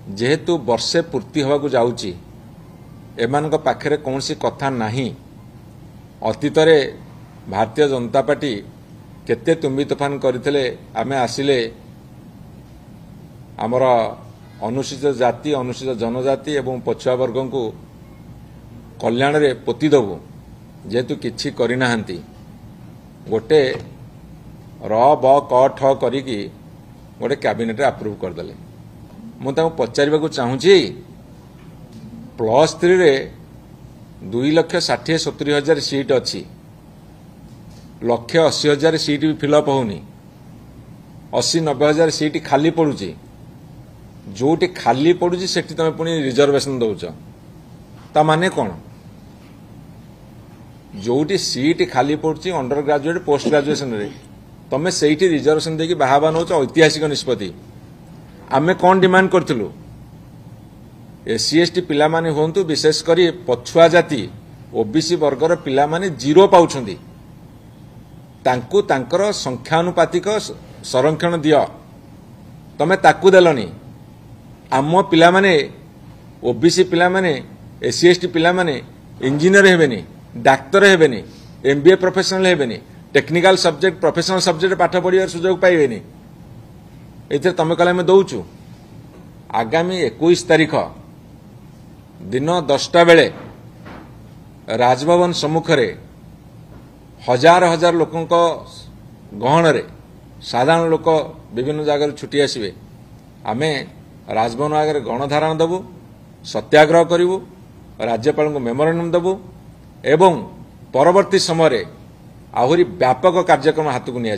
जेहेतु वर्षे पूर्ति होगा जाऊँगी एमान पाखे कौन सी कथा नहीं अतीत भारतीय जनता पार्टी केते तुम्बी तोफान करते आमे आसिले आमर अनुसूचित जाति अनुसूचित जनजाति एवं पछुआ वर्ग को कल्याण रे पोती दबु जेहेतु किछि करिना गोटे र ब क ठ करिकी गोटे कैबिनेट अप्रूव करदेले मुझे पचार चाहूँगी +3 रे 2,60,70,000 सीट अच्छी 1,80,000 सीट भी फिलअप होनी 80,90,000 सीट खाली पड़ुची जोटी खाली पड़ुची सेठी तमे पुणी रिजर्वेशन दौच ता माने कौन जोटी सीट खाली पड़ुची अंडर ग्रेजुएट पोस्ट ग्रेजुएशन रे तमे सेठी रिजर्वेशन देकी बाहाबा नौच ऐतिहासिक निष्पत्ति आमे कौन डिमांड करथिलु SC ST पिला माने होंतु विशेष करी पछुआ जाति ओबीसी वर्गर पिला माने जीरो पाउछंदी तांकु तांकर संख्यानुपातिक संरक्षण दियो तमे ताकु देलनी आम पिला माने ओबीसी पिला माने SC ST पिला माने इंजीनियर हेबेनी डाक्टर हेबेनी MBA प्रोफेशनल हेबेनी टेक्निकल सब्जेक्ट प्रोफेशनल सब्जेक्ट पाठ पढ़ियार सुजोग पाइबेनी एथे तमे कहले हम दउचु आगामी 21 तारीख दिन 10टा बेले राजभवन सम्मुख रे हजार हजार लोकों गहन रे साधारण लोक विभिन्न जगह छुट्टी आसबे आमे राजभवन आगे गणधारण देबु सत्याग्रह करिवु राज्यपाल को मेमोरेंडम देबु एवं परवर्ती समय आहुरी व्यापक कार्यक्रम हाथ को निया